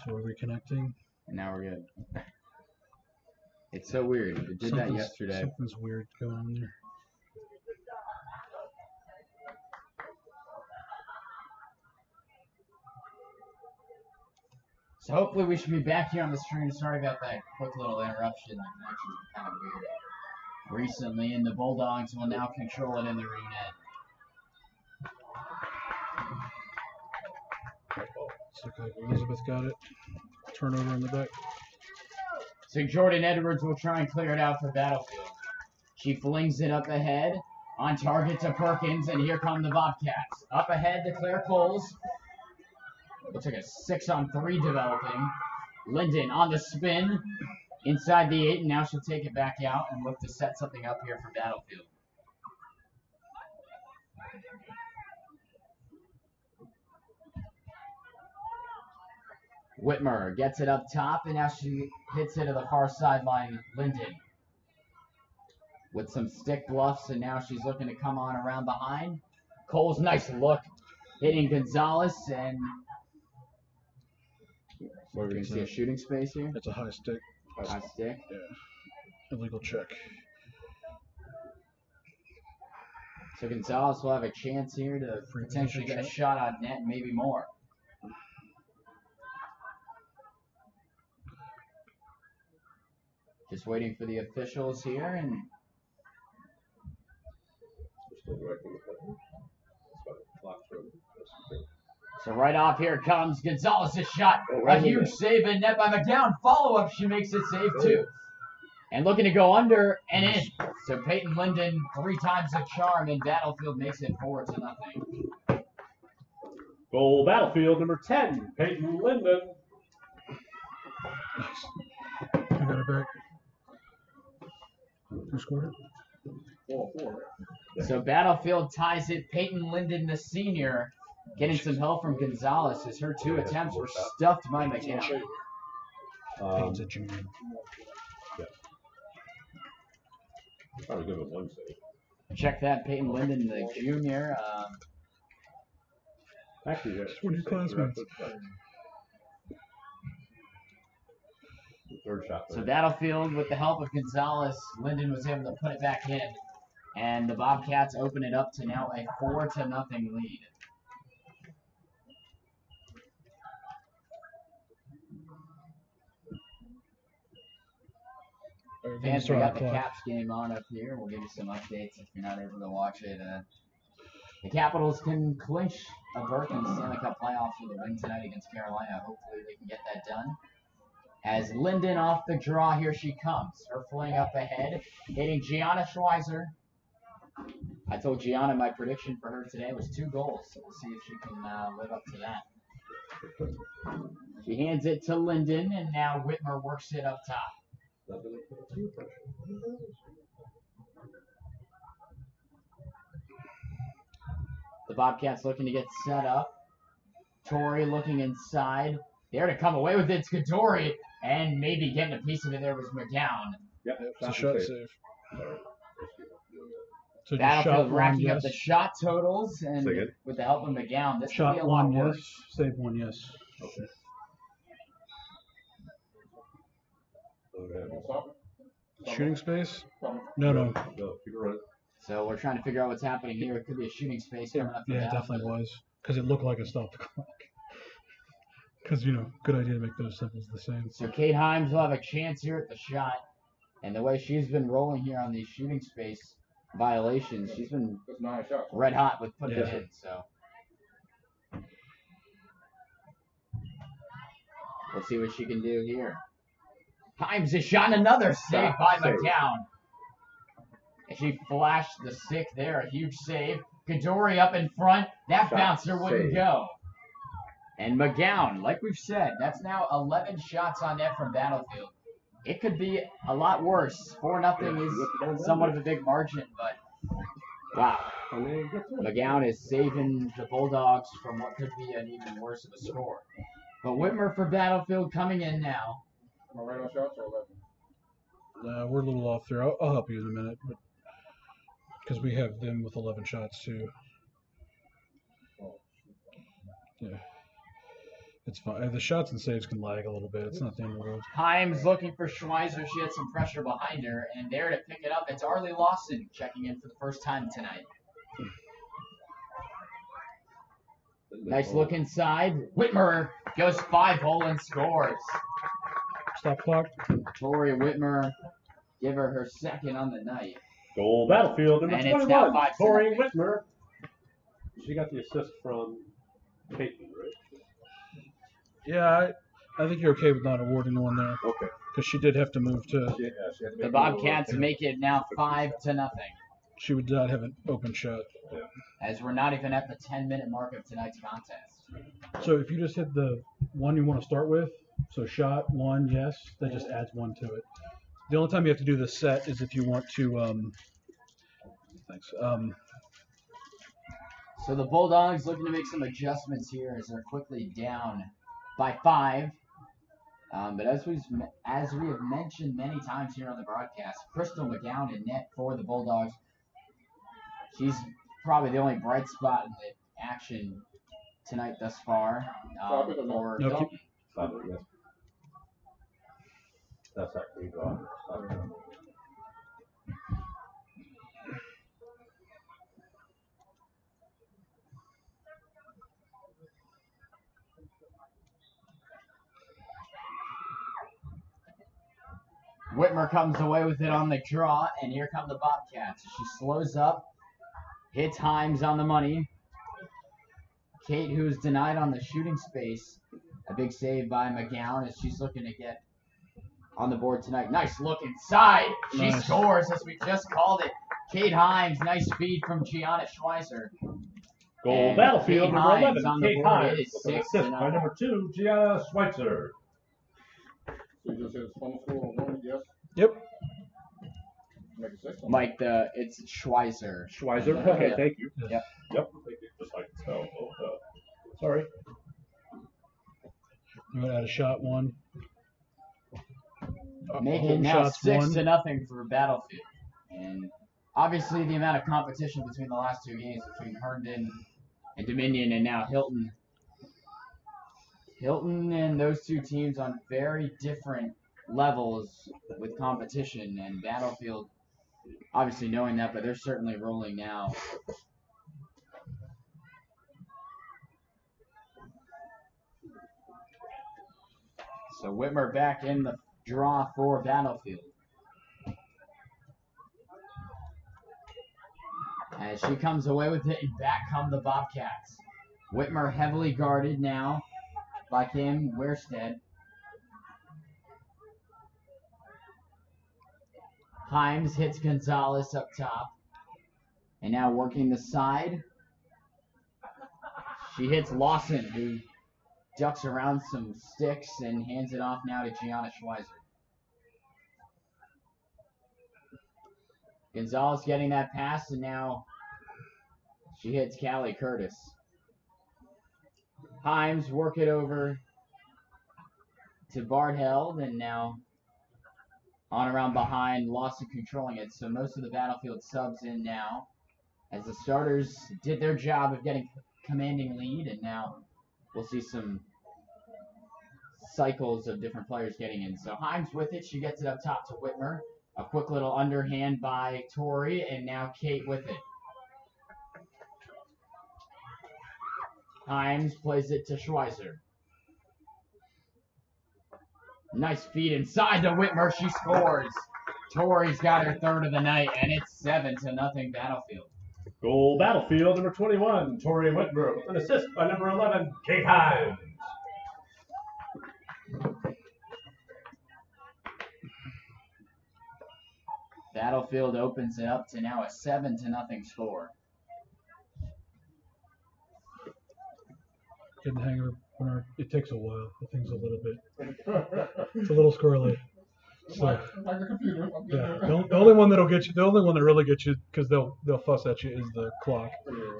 So we're reconnecting. And now we're good. It's so weird. It did that yesterday. Something's weird going on there. So hopefully we should be back here on the stream. Sorry about that quick little interruption. The connection's been kind of weird recently, and the Bulldogs will now control it in the ring net. Looks like Elizabeth got it. Turnover in the back. So Jordan Edwards will try and clear it out for Battlefield. She flings it up ahead. On target to Perkins, and here come the Bobcats. Up ahead to Claire Coles. Looks like a 6-on-3 developing. Linden on the spin. Inside the 8, and now she'll take it back out and look to set something up here for Battlefield. Whitmer gets it up top, and now she hits it to the far sideline, Linden. With some stick bluffs, and now she's looking to come on around behind. Cole's nice look, hitting Gonzalez, and what, are we going to see a shooting space here? It's a high stick. High stick? Yeah. Illegal check. So Gonzalez will have a chance here to potentially get a shot on net, and maybe more. Just waiting for the officials here, and so right off here comes Gonzalez's shot. A huge save in net by McGowan. Follow-up, she makes it save too. And looking to go under and in. So Peyton Linden 3 times the charm, and Battlefield makes it 4-0. Goal Battlefield number 10, Peyton Linden. I got it back. Who scored it? 4-4. So Battlefield ties it. Peyton Linden, the senior, getting some help from Gonzalez as her 2 attempts were stuffed by McGowan. Peyton's a junior. Yeah. Probably give it 1 save. Check that, Peyton Linden, the junior. Actually, yeah. 20 classmates. Third shot. So Battlefield, with the help of Gonzalez, Linden was able to put it back in. And the Bobcats open it up to now a 4-0 lead. Fans, we got the Caps game on up here. We'll give you some updates if you're not able to watch it. The Capitals can clinch a berth in the Stanley Cup playoffs with a win tonight against Carolina. Hopefully they can get that done. As Linden off the draw, here she comes. Her fling up ahead, hitting Gianna Schweizer. I told Gianna my prediction for her today was 2 goals, so we'll see if she can live up to that. She hands it to Linden, and now Whitmer works it up top. The Bobcats looking to get set up. Torrey looking inside. There to come away with it, it's Kadori, and maybe getting a piece of it there was McGowan. Yep, it's a shot save. So Battlefield racking up the shot totals, and Second. with the help of McGowan, this shot could be a lot 1, worse. yes. Save 1, yes. Okay. Shooting space? No. So we're trying to figure out what's happening here. It could be a shooting space coming up. Yeah, it definitely was. Because it looked like it stopped the clock. Because, good idea to make those symbols the same. So Kate Himes will have a chance here at the shot. And the way she's been rolling here on these shooting space violations, she's been red hot with putting it in. So we'll see what she can do here. Himes is shot, another save by McGowan. And she flashed the stick there, a huge save. Kadori up in front. That bouncer wouldn't go. And McGowan, like we've said, that's now 11 shots on net from Battlefield. It could be a lot worse. 4-0 is somewhat of a big margin, but wow. McGowan is saving the Bulldogs from what could be an even worse of a score. But Whitmer for Battlefield coming in now. We're a little off there. I'll help you in a minute. Because we have them with 11 shots, too. Yeah. It's fine. The shots and saves can lag a little bit. It's not the end of the world. Himes looking for Schweizer. She had some pressure behind her, and there to pick it up, it's Arlie Lawson checking in for the first time tonight. Nice look inside. Whitmer goes 5-hole and scores. Stop clock. Tori Whitmer, give her second on the night. Goal Battlefield number And it's now 21. 5-0. Tori Whitmer. She got the assist from Peyton, right? Yeah, I think you're okay with not awarding the one there Okay. because she did have to move to. She had to The make Bobcats a little make it now 5-0, She would not have an open shot. as we're not even at the 10-minute mark of tonight's contest. So if you just hit the one you want to start with, so shot one, yes, that just adds one to it. The only time you have to do the set is if you want to. Thanks. So the Bulldogs looking to make some adjustments here as they're quickly down by 5. But as we have mentioned many times here on the broadcast, Crystal McGowan in net for the Bulldogs. She's probably the only bright spot in the action tonight thus far. For No, Hilton. Yes. That's that green draw. Whitmer comes away with it on the draw, and here come the Bobcats. She slows up, hits Himes on the money. Kate, who's denied on the shooting space, a big save by McGowan as she's looking to get on the board tonight. Nice look inside. She Nice. scores as we just called it. Kate Himes, nice feed from Gianna Schweizer. Goal And Battlefield Kate number Himes 11. on the Kate board. Himes It is with an 6-0. assist by number 2, Gianna Schweitzer. So you just hit a final score on one, yes? Yep. Make it 6. Mike, it's Schweizer. Schweizer. Okay, Yeah. thank you. Yep. Yep. Thank you. Just like the spell. Sorry. You want to add a shot one. Make Home it now shots 6-0 for Battlefield. And obviously the amount of competition between the last two games between Herndon and Dominion and now Hylton. Hylton and those two teams on very different levels with competition, and Battlefield obviously knowing that, but they're certainly rolling now. So Whitmer back in the draw for Battlefield. As she comes away with it, and back come the Bobcats. Whitmer heavily guarded now by Kim Weirstead. Himes hits Gonzalez up top. And now working the side. She hits Lawson, who ducks around some sticks and hands it off now to Gianna Schweizer. Gonzalez getting that pass, and now she hits Callie Curtis. Himes work it over to Bartheld, and now on around behind, Lawson controlling it. So most of the Battlefield subs in now, as the starters did their job of getting commanding lead, and now we'll see some cycles of different players getting in. So Himes with it, she gets it up top to Whitmer. A quick little underhand by Tori, and now Kate with it. Himes plays it to Schweizer. Nice feed inside to Whitmer. She scores. Tori's got her third of the night, and it's 7-0 Battlefield. Goal Battlefield number 21, Tori Whitmer with an assist by number 11, Kate Himes. Battlefield opens it up to now a 7-0 score. Get the hang of it. It takes a while. The thing's a little bit. It's a little squirrely. So, Like the computer. yeah, the only one that'll get you, the only one that really gets you, because they'll fuss at you, is the clock.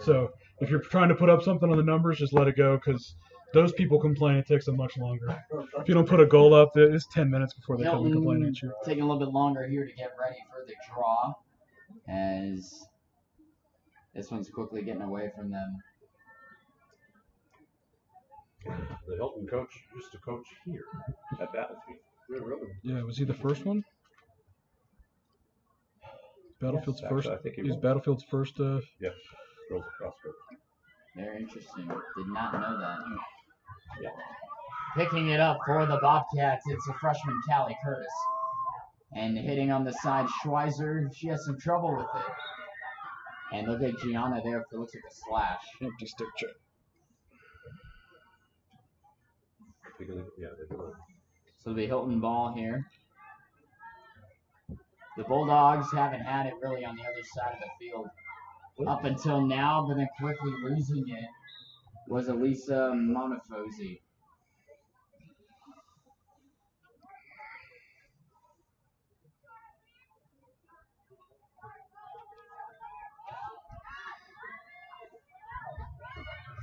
So if you're trying to put up something on the numbers, just let it go, because those people complain it takes them much longer. If you don't put a goal up, it's 10 minutes before they come and complain at you. Taking a little bit longer here to get ready for the draw, as this one's quickly getting away from them. The Hylton coach used to coach here at Battlefield. Yeah, really. Yeah, was he the first one? Battlefield's Yes, first. actually, I think he He was was. Battlefield's first. Yes, girls across coach. Very interesting. Did not know that. Yeah. Picking it up for the Bobcats, it's a freshman, Callie Curtis. And hitting on the side, Schweizer, she has some trouble with it. And look at Gianna there for looks like a slash. Empty stick check. Yeah, they're doing. So it'll be Hylton ball here. The Bulldogs haven't had it really on the other side of the field up until now, but then quickly losing it was Elisa Monafosi.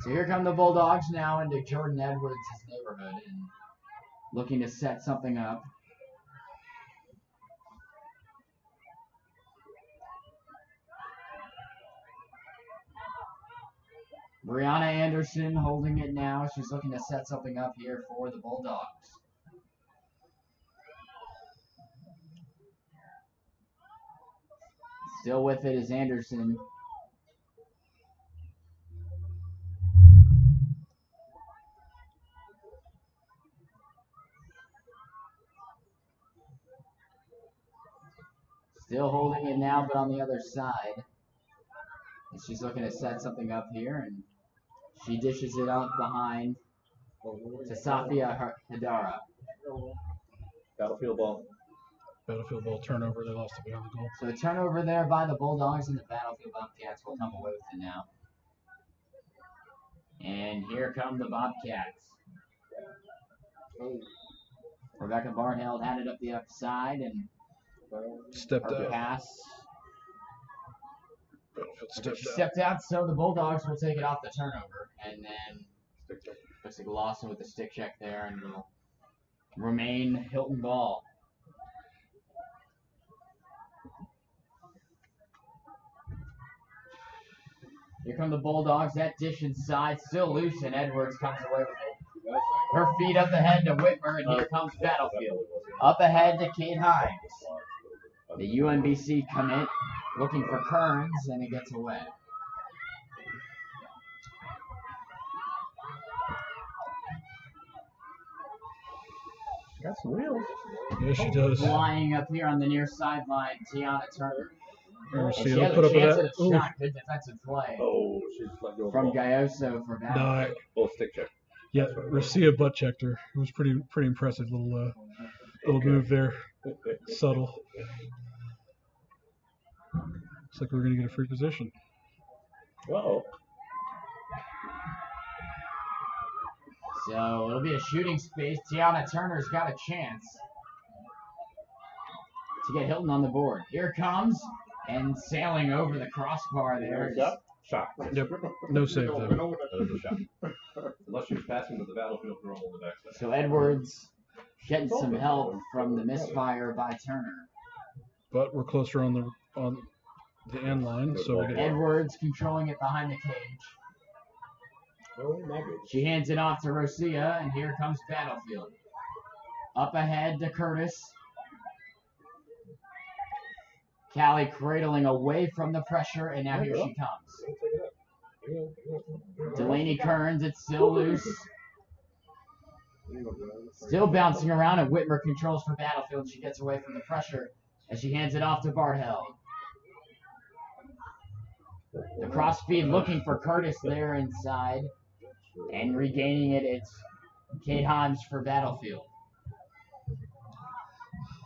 So here come the Bulldogs now into Jordan Edwards' neighborhood and looking to set something up. Brianna Anderson holding it now. She's looking to set something up here for the Bulldogs. Still with it is Anderson. Still holding it now, but on the other side. And she's looking to set something up here, and she dishes it out behind to Safia Hadara. Battlefield ball. Battlefield ball turnover. They lost it behind the goal. So a turnover there by the Bulldogs, and the Battlefield Bobcats will come away with it now. And here come the Bobcats. Rebecca Barnhill had it up the upside, and Stepped her out. pass. Battlefield She stepped out. stepped out, so the Bulldogs will take it off the turnover. And then looks like Lawson with the stick check there, and will remain Hylton ball. Here come the Bulldogs. That dish inside, still loose, and Edwards comes away with it. Her feet up ahead to Whitmer, and here comes Battlefield. Up ahead to Kate Hines. The UMBC commit looking for Kearns, and it gets away. Got some wheels. Yeah, she does. Flying up here on the near sideline, Tiana Turner. Or And see, she they'll has put a up with chance that. at a Ooh, shot. Good defensive play Oh, she's let go of the from ball. Gayoso for Battlefield. Oh, stick check. yeah, Racia butt checked her. It was pretty impressive little move there. Subtle. Looks like we're gonna get a free position. Whoa. So it'll be a shooting space. Tiana Turner's got a chance to get Hylton on the board. Here comes, and sailing over the crossbar there. Yep. Shot. Yep. No save though. That was a shot. Unless she was passing to the Battlefield girl on the backside. So Edwards getting some help from the misfire by Turner. But we're closer on the end line, so we get Edwards controlling it behind the cage. Oh, my goodness. She hands it off to Rosia, and here comes Battlefield. Up ahead to Curtis. Callie cradling away from the pressure, and now here she comes. Delaney Kearns, it's still loose. Still bouncing around, and Whitmer controls for Battlefield. She gets away from the pressure as she hands it off to Barthel. The cross feed looking for Curtis there inside. And regaining it, it's Kate Himes for Battlefield.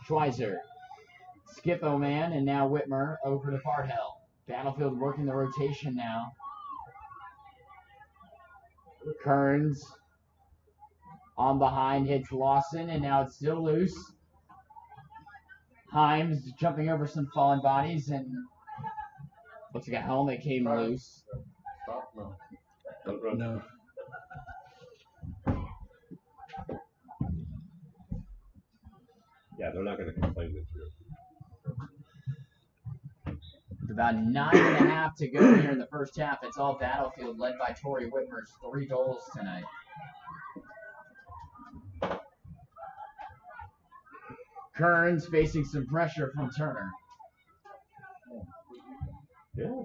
Schweizer. Skippo man, and now Whitmer over to Barthel. Battlefield working the rotation now. Kearns on behind hits Lawson, and now it's still loose. Himes jumping over some fallen bodies, and looks like a helmet came loose. Stop now. Don't run. no. Yeah, they're not going to complain this year. With about 9.5 to go here in the first half, it's all Battlefield led by Tori Whitmer's 3 goals tonight. Kearns facing some pressure from Turner. Yeah.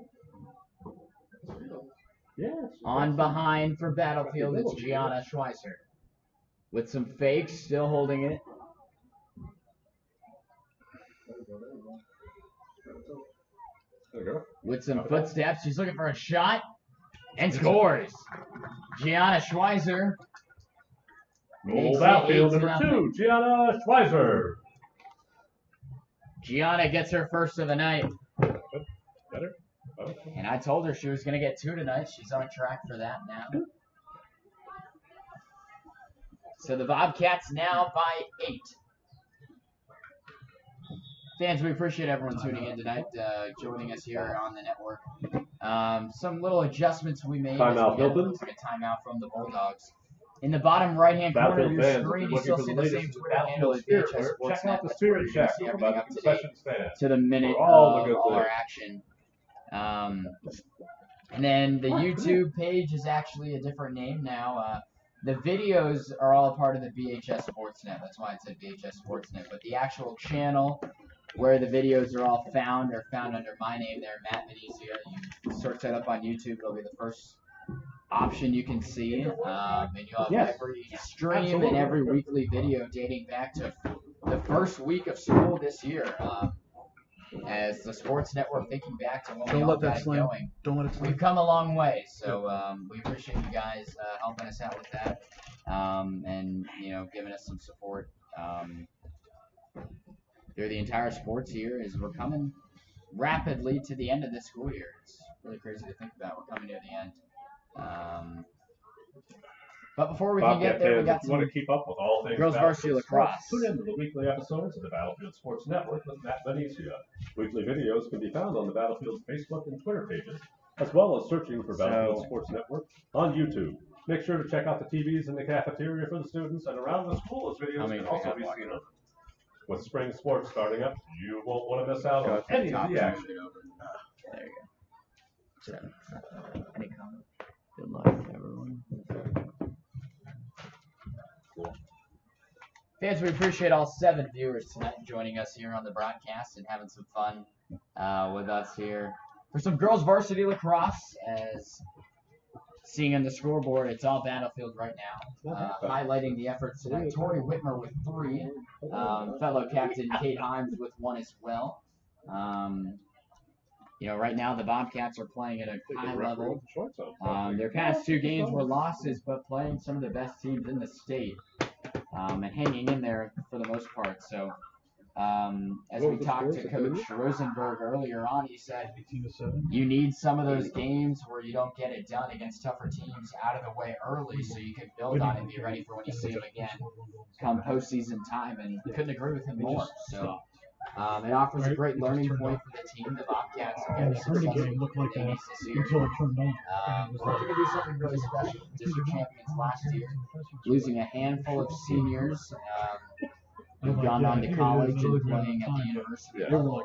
Yeah. On behind for Battlefield, it's Gianna Schweizer. With some fakes, still holding it. There you go. With some footsteps, she's looking for a shot and scores. Gianna Schweizer. Goal Battlefield number 2, Gianna Schweizer. Gianna gets her first of the night. Better. And I told her she was going to get 2 tonight. She's on track for that now. So the Bobcats now by 8. Fans, we appreciate everyone tuning in tonight, joining us here on the network. Some little adjustments we made. Timeout, Hylton. Looks like a timeout from the Bulldogs. In the bottom right-hand corner of your screen, you still see the same Twitter handle as VHS Sports Check out the Net. Spirit Check See about everything the up to date concession stand. to the minute For all of the good all our things. action. And then the YouTube page is actually a different name now. The videos are all a part of the VHS Sportsnet. That's why it said VHS Sportsnet. But the actual channel where the videos are all found are found under my name there, Matt Venezia. You search that up on YouTube. It'll be the first option you can see. And you'll have every stream and every weekly video dating back to the first week of school this year. As the sports network thinking back to when we all got it going. Don't let it We've come a long way, so we appreciate you guys helping us out with that, and giving us some support through the entire sports year. As we're coming rapidly to the end of this school year, it's really crazy to think about. We're coming near the end. But before we can get there, we got if you want some to keep up with all things girls varsity lacrosse. Tune in to the weekly episodes of the Battlefield Sports Network with Matt Venezia. Weekly videos can be found on the Battlefield Facebook and Twitter pages, as well as searching for Battlefield Sports Network on YouTube. Make sure to check out the TVs in the cafeteria for the students, and around the school as videos can also be seen. With spring sports starting up, you won't want to miss out on any of the action. There you go. So, any comment? Good luck, everyone. Fans, we appreciate all 7 viewers tonight joining us here on the broadcast and having some fun with us here for some girls varsity lacrosse. As seeing on the scoreboard, it's all Battlefield right now. Highlighting the efforts tonight, Tori Whitmer with 3, fellow captain Kate Himes with 1 as well. Right now the Bobcats are playing at a high level. Their past 2 games were losses, but playing some of the best teams in the state. And hanging in there for the most part. So, as we talked to Coach Rosenberg earlier on, he said you need some of those games where you don't get it done against tougher teams out of the way early so you can build on it and be ready for when you see them again come postseason time. And couldn't agree with him more. So, it offers a great learning point for the team. The Bobcats have been successful in the East this year. We're going to do something really special. District champions last year, losing a handful of seniors who've gone on to college and playing at the university level.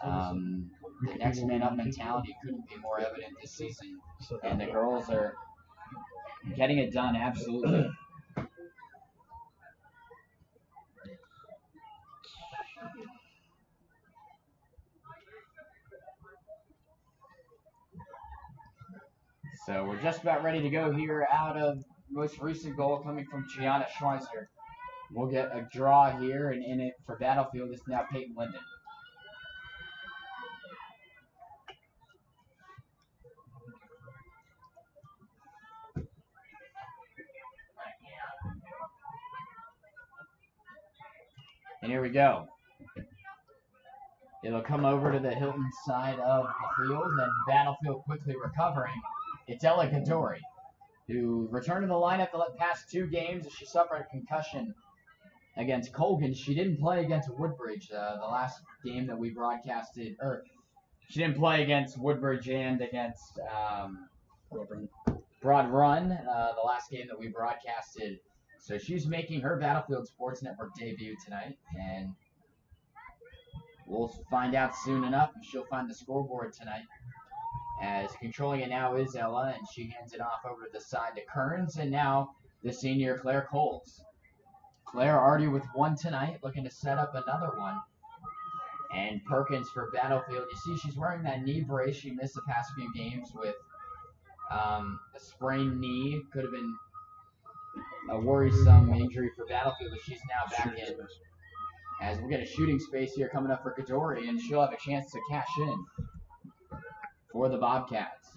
The next man up mentality couldn't be more evident this season, and the girls are getting it done absolutely. So we're just about ready to go here out of most recent goal coming from Gianna Schweizer. We'll get a draw here, and in it for Battlefield is now Peyton Linden. And here we go. It'll come over to the Hylton side of the field, and Battlefield quickly recovering. It's Ella Gadori, who returned to the lineup the past 2 games as she suffered a concussion against Colgan. She didn't play against Woodbridge the last game that we broadcasted, or she didn't play against Woodbridge and against Broad Run the last game that we broadcasted. So she's making her Battlefield Sports Network debut tonight, and we'll find out soon enough if she'll find the scoreboard tonight. As controlling it now is Ella, and she hands it off over to the side to Kearns, and now the senior Claire Coles. Claire already with one tonight, looking to set up another one. And Perkins for Battlefield. You see, she's wearing that knee brace. She missed the past few games with a sprained knee. Could have been a worrisome injury for Battlefield, but she's now back in. As we'll get a shooting space here coming up for Kadori, and she'll have a chance to cash in for the Bobcats.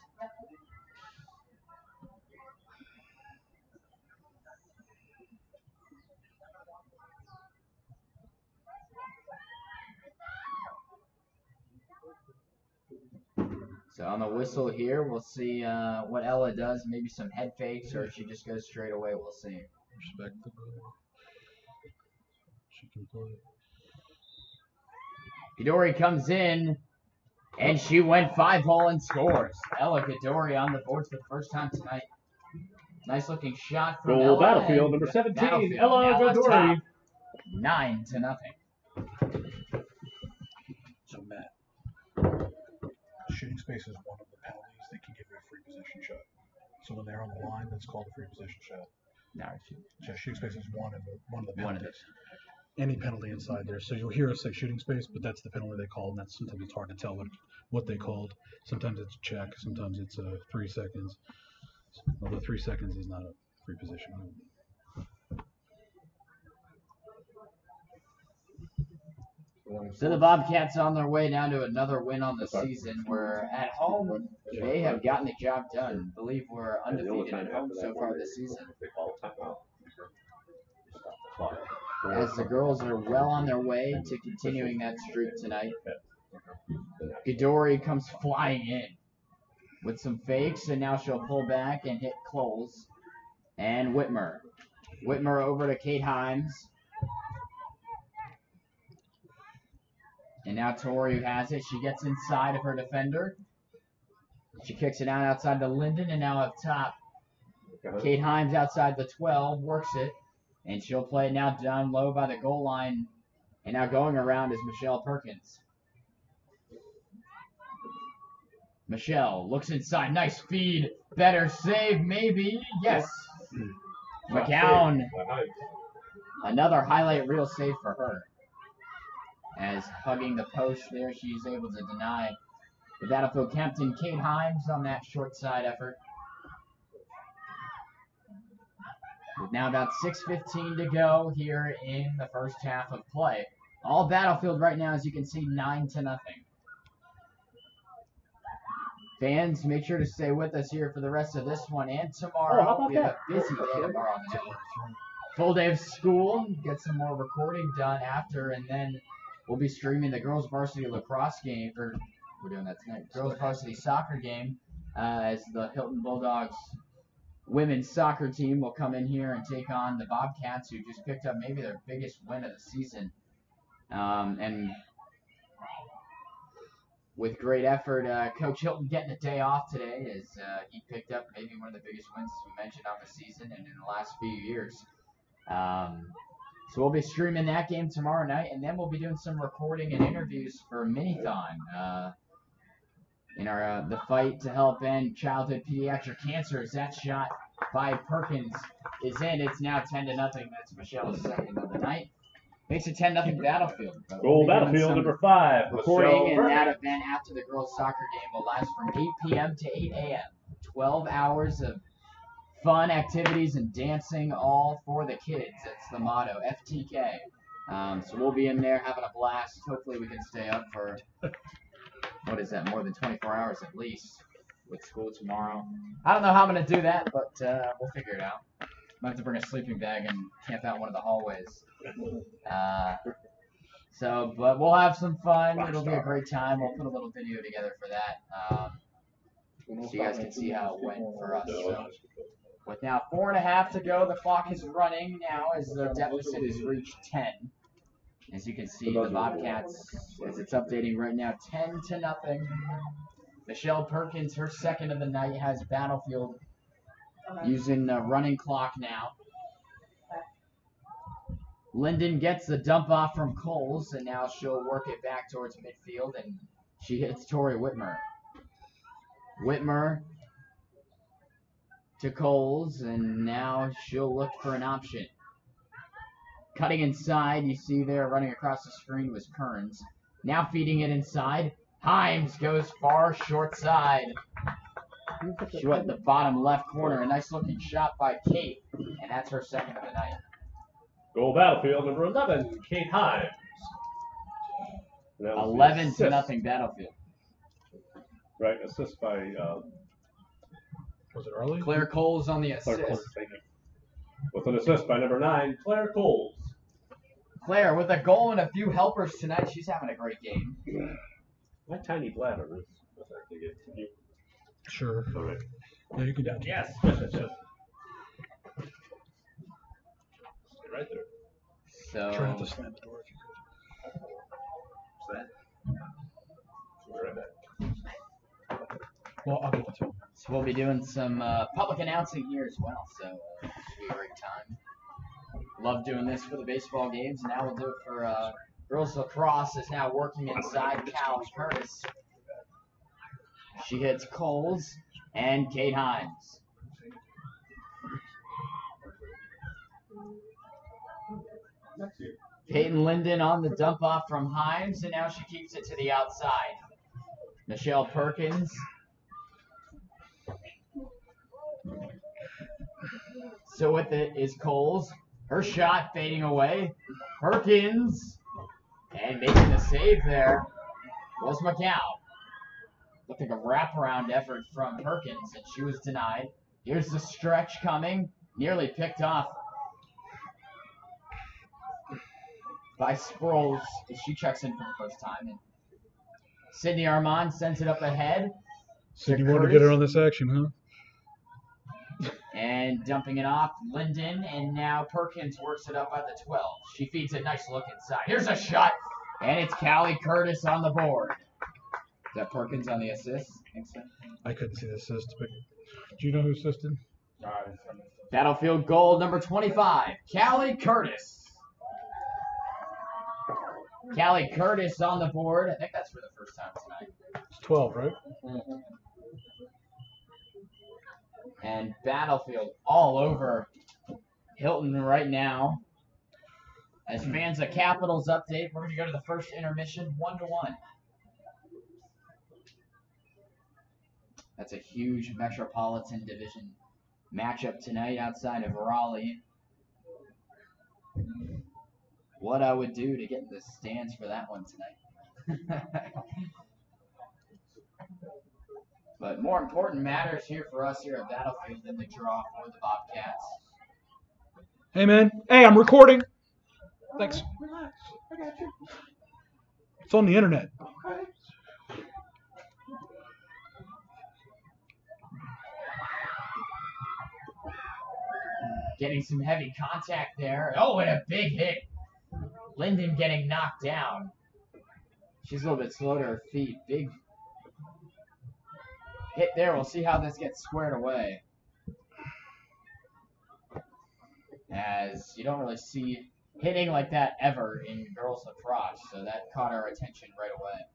So on the whistle here, we'll see what Ella does. Maybe some head fakes, or if she just goes straight away. We'll see. Respect the goal. She can play. Kadori comes in, and she went 5-hole and scores. Ella Kadori on the board for the first time tonight. Nice looking shot from Goal Ella. Battlefield, number 17, Battlefield Ella now on Kadori. top, 9-0. So Matt, shooting space is one of the penalties that can give you a free possession shot. So when they're on the line, that's called a free possession shot. No, So shooting space is one of the penalties. one of those. Any penalty inside there. So you'll hear us say shooting space, but that's the penalty they call, and that's sometimes it's hard to tell what they called. Sometimes it's check, sometimes it's 3 seconds. Although 3 seconds is not a free position. So the Bobcats on their way down to another win on the season. Where at home they have gotten the job done. I believe we're undefeated at home so far this season. As the girls are well on their way to continuing that streak tonight. Kadori comes flying in with some fakes, and now she'll pull back and hit Close. And Whitmer. Whitmer over to Kate Himes. And now Tori who has it. She gets inside of her defender. She kicks it out outside to Linden, and now up top. Kate Himes outside the 12, works it. And she'll play it now down low by the goal line. And now going around is Michelle Perkins. Michelle looks inside. Nice feed. Better save, maybe. Yes. McCown. Another highlight reel save for her. As hugging the post there, she's able to deny the Battlefield captain, Kate Himes, on that short side effort. With now about 6:15 to go here in the first half of play. All Battlefield right now, as you can see, 9-0. Fans, make sure to stay with us here for the rest of this one and tomorrow. We have a busy day tomorrow on the network. Full day of school, get some more recording done after, and then we'll be streaming the girls varsity lacrosse game, or we're doing that tonight, girls varsity soccer game, as the Hylton Bulldogs women's soccer team will come in here and take on the Bobcats, who just picked up maybe their biggest win of the season. And with great effort, Coach Hylton getting a day off today as he picked up maybe one of the biggest wins, as we mentioned, on the season and in the last few years. So we'll be streaming that game tomorrow night, and then we'll be doing some recording and interviews for Minithon in our the fight to help end childhood pediatric cancer. As that shot by Perkins is in, it's now 10-0. That's Michelle's second of the night. Makes it 10-0 Battlefield. Goal Battlefield, number 5. Recording and that event after the girls' soccer game will last from 8 p.m. to 8 a.m. 12 hours of fun activities and dancing, all for the kids. That's the motto, FTK. So we'll be in there having a blast. Hopefully we can stay up for, what is that, more than 24 hours at least with school tomorrow. I don't know how I'm going to do that, but we'll figure it out. Might have to bring a sleeping bag and camp out in one of the hallways. But we'll have some fun. It'll be a great time. We'll put a little video together for that. So you guys can see how it went for us. So, with now 4.5 to go, the clock is running now as the deficit has reached 10. As you can see, the Bobcats, as it's updating right now, 10-0. Michelle Perkins, her second of the night, has Battlefield using the running clock now. Linden gets the dump off from Coles, and now she'll work it back towards midfield, and she hits Tori Whitmer. Whitmer to Coles, and now she'll look for an option. Cutting inside, you see there running across the screen was Kearns. Now feeding it inside. Himes goes far short side. She went in the bottom left corner. A nice looking shot by Kate, and that's her second of the night. Goal Battlefield number 11, Kate Himes. 11-0 Battlefield. Right, assist by Was it early? Claire Coles on the Claire assist. Coles, thank you. With an assist by number 9, Claire Coles. Claire with a goal and a few helpers tonight. She's having a great game. My tiny bladder is affecting it. Can you? Sure. All right. Yeah, you can do it. Yes. Stay right there. Try not to So slam the door if you We'll be right back. could. Well, I'll give it to him. So we'll be doing some public announcing here as well, so it should be a great time. Love doing this for the baseball games, and now we'll do it for girls lacrosse. Is now working inside Callie Curtis. She hits Coles and Kate Himes. Peyton Linden on the dump off from Himes, and now she keeps it to the outside. Michelle Perkins. So with it is Coles. Her shot fading away. Perkins. And making the save there was McCow. Looked like a wraparound effort from Perkins, and she was denied. Here's the stretch coming. Nearly picked off by Sproles as she checks in for the first time. And Sydney Armand sends it up ahead. So you want to get her on this action, huh? And dumping it off, Linden, and now Perkins works it up at the 12. She feeds a nice look inside. Here's a shot, and it's Callie Curtis on the board. Is that Perkins on the assist? I think so. I couldn't see the assist, but do you know who assisted? Battlefield goal number 25, Callie Curtis. Callie Curtis on the board. I think that's for the first time tonight. It's 12, right? And Battlefield all over Hylton right now. As fans of Capitals update, we're going to go to the first intermission, 1-1. That's a huge Metropolitan Division matchup tonight outside of Raleigh. What I would do to get in the stands for that one tonight. But more important matters here for us here at Battlefield than the draw for the Bobcats. Hey, man. Hey, I'm recording. Thanks. Relax. I got you. It's on the internet. Okay. Getting some heavy contact there. Oh, and a big hit. Linden getting knocked down. She's a little bit slow to her feet. Big hit there. We'll see how this gets squared away. As you don't really see hitting like that ever in girls lacrosse, so that caught our attention right away.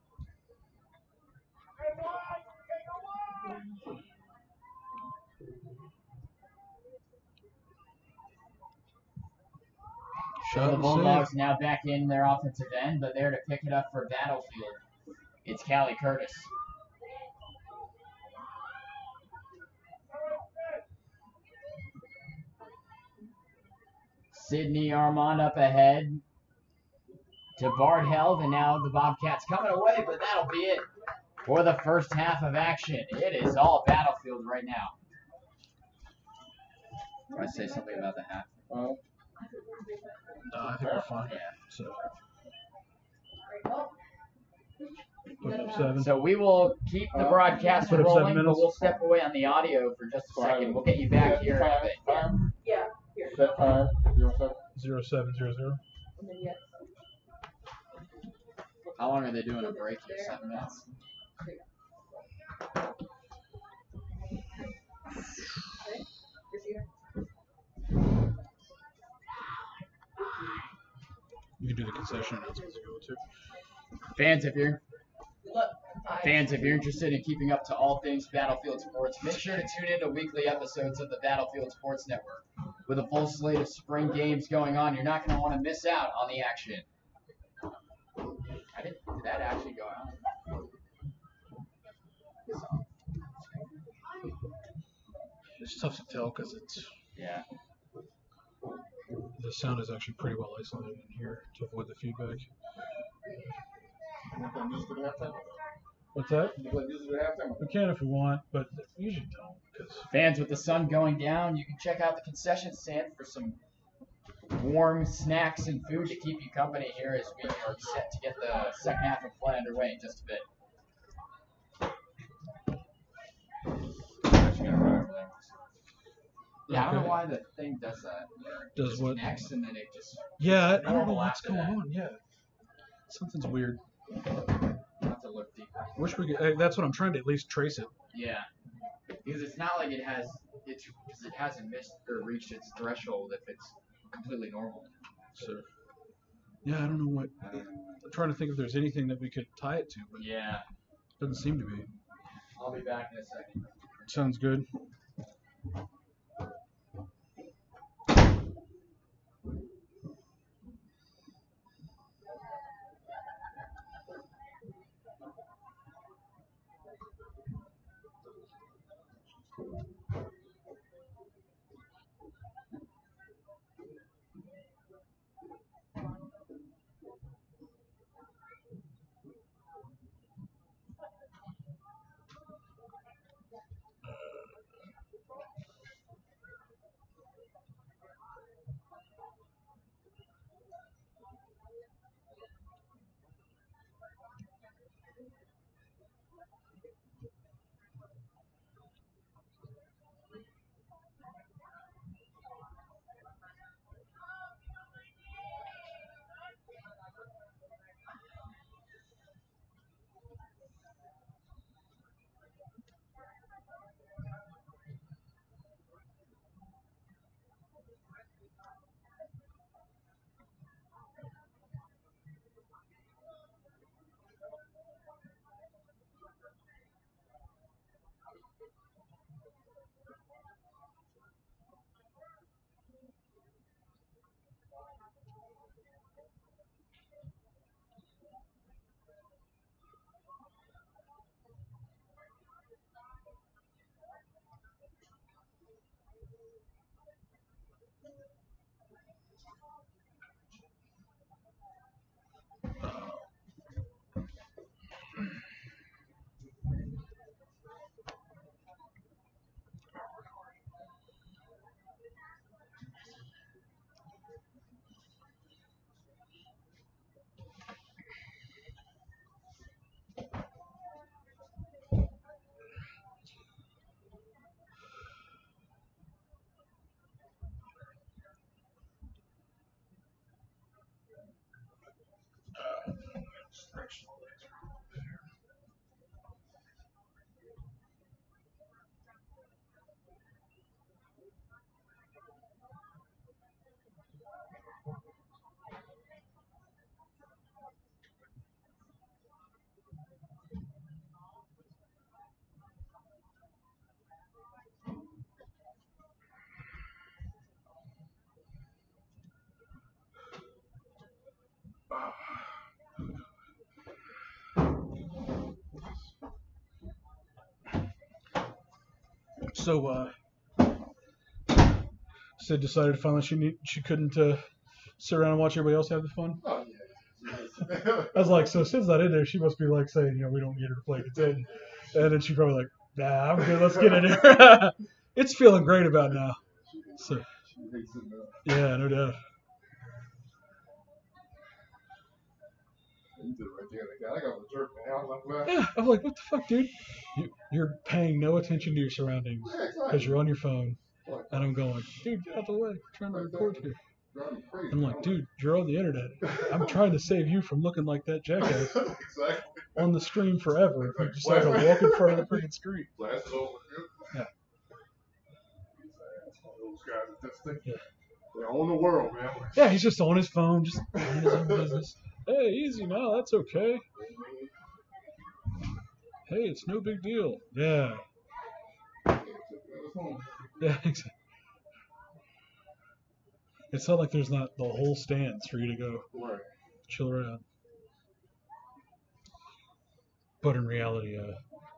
So the Bulldogs now back in their offensive end, but there to pick it up for Battlefield. It's Callie Curtis. Sydney Armand up ahead to Bart Held, and now the Bobcats coming away, but that'll be it for the first half of action. It is all Battlefield right now. Do I say something about the half? I think we're fine. Yeah. So. Put it up 7. So we will keep the broadcast Put up 7 rolling, but minutes. we'll step away on the audio for just a second. We'll get you back here in a bit. Yeah. Set time. 0700. How long are they doing a break here? 7 minutes? You can do the concession announcements if you want to. Fans, if you're interested in keeping up to all things Battlefield Sports, make sure to tune in to weekly episodes of the Battlefield Sports Network. with a full slate of spring games going on. You're not going to want to miss out on the action. Did that actually go out? It's tough to tell because Yeah. the sound is actually pretty well isolated in here to avoid the feedback. What's that? We can if we want, but we usually don't. Fans, with the sun going down, you can check out the concession stand for some warm snacks and food to keep you company here as we are set to get the second half of play underway in just a bit. Yeah, I don't know why the thing does that. Does what? Next, and then it just. Yeah, I don't know what's going on. Yeah, something's weird. Have to look deeper. Wish we could. That's what I'm trying to at least trace it. Yeah, because it's not like it hasn't missed or reached its threshold if it's completely normal. So. Yeah, I don't know what. I'm trying to think if there's anything that we could tie it to, but yeah, doesn't seem to be. I'll be back in a second. Sounds good. So, Sid decided finally she couldn't sit around and watch everybody else have the fun. Oh, yeah. I was like, so Sid's not in there. She must be like saying, we don't need her to play pretend. And then she probably like, nah, I'm good. Let's get in here. It's feeling great about now. So, yeah, no doubt. Yeah, I'm like, what the fuck, dude? You're paying no attention to your surroundings because you're on your phone. And I'm going, dude, get out the way. I'm trying to record here. I'm like, dude, you're on the internet. I'm trying to save you from looking like that jackass on the stream forever. You decide to walk in front of the freaking screen. Yeah. Yeah. They own the world, man. Yeah, he's just on his phone, just minding his own business. Hey, easy now, that's okay. Hey, it's no big deal. Yeah. Yeah, exactly. It's not like there's not the whole stands for you to go chill around. But in reality,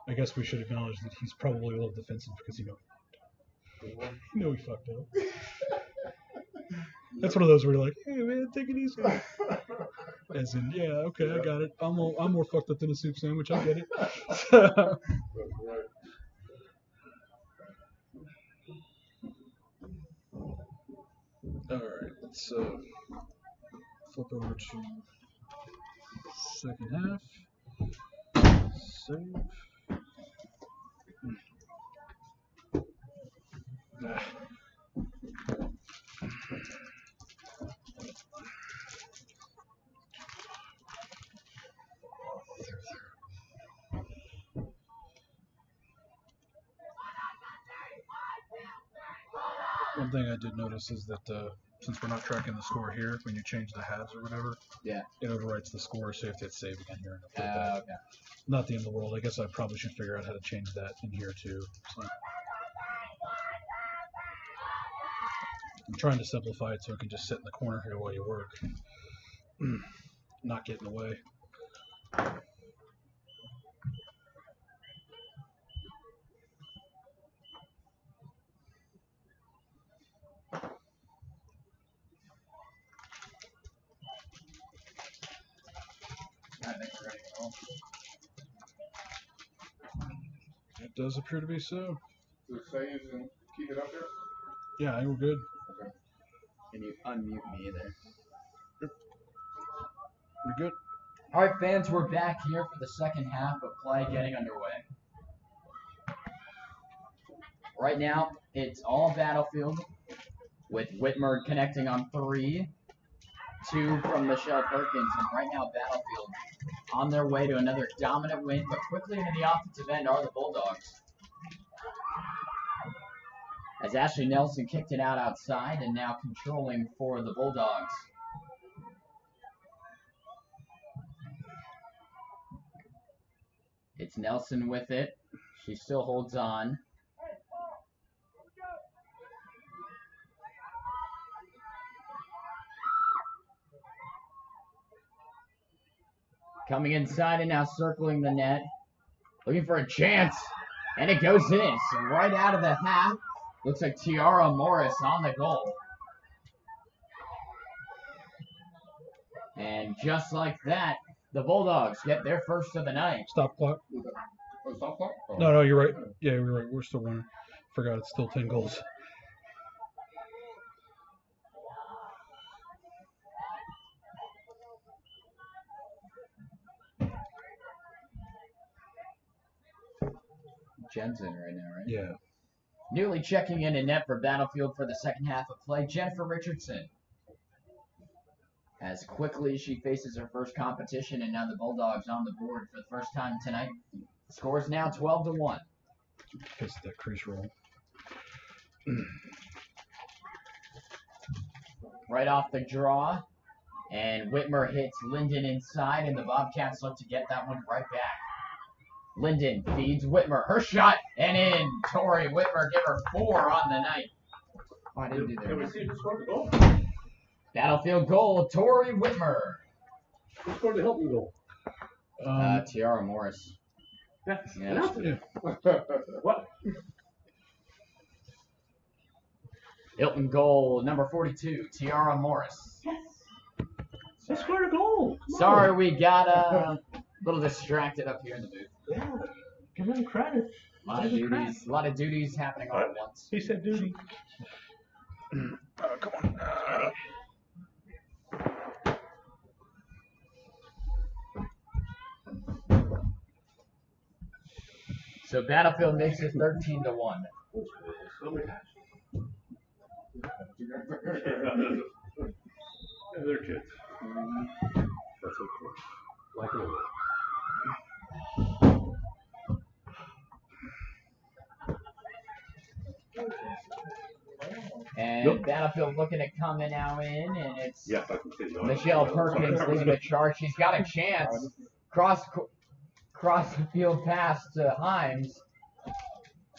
I guess we should acknowledge that he's probably a little defensive because he he fucked up. That's one of those where you're like, hey man, take it easy. As in, yeah, okay, I got it. I'm more fucked up than a soup sandwich. I get it. All right, let's flip over to second half. Save. One thing I did notice is that since we're not tracking the score here, when you change the halves or whatever, yeah, it overwrites the score, so you have to hit save again here. Okay. Not the end of the world. I guess I probably should figure out how to change that in here too. So I'm trying to simplify it so it can just sit in the corner here while you work, not get in the way. I think we're ready to go. It does appear to be so. The saves and keep it up there? Yeah, I think we're good. Okay. Can you unmute me there? We're good. All right, fans, we're back here for the second half of play getting underway. Right now, it's all Battlefield with Whitmer connecting on 3, 2 from Michelle Perkins, and right now Battlefield on their way to another dominant win, but quickly into the offensive end are the Bulldogs. As Ashley Nelson kicked it out outside and now controlling for the Bulldogs. It's Nelson with it. She still holds on. Coming inside and now circling the net. Looking for a chance. And it goes in. So right out of the half. Looks like Tiara Morris on the goal. And just like that, the Bulldogs get their first of the night. Stop clock. Oh, stop clock? Oh. No, you're right. Yeah, you're right. We're still running. Forgot it's still 10 goals. Jensen right now, right? Yeah. Newly checking in net for Battlefield for the second half of play, Jennifer Richardson. As quickly she faces her first competition, and now the Bulldogs on the board for the first time tonight. The score is now 12-1. Because of that crease roll. Right off the draw, and Whitmer hits Linden inside, and the Bobcats look to get that one right back. Linden feeds Whitmer. Her shot, and in. Tori Whitmer give her 4 on the night. Oh, I didn't do that. Can we see who scored the goal? Battlefield goal, Tori Whitmer. Who scored the Hylton goal? Tiara Morris. That's Yeah. nothing. What? Hylton goal, number 42, Tiara Morris. Who scored a goal? Come Sorry, on. we got a little distracted up here in the booth. Yeah. Give him credit. A lot of duties happening all at once. He said duty. Come on. So Battlefield makes it 13-1. Yeah, they're kids. That's okay. Like it. And Battlefield looking at coming now in, and it's Yes, I can see. Michelle Perkins leading the charge. She's got a chance. Cross the field pass to Himes.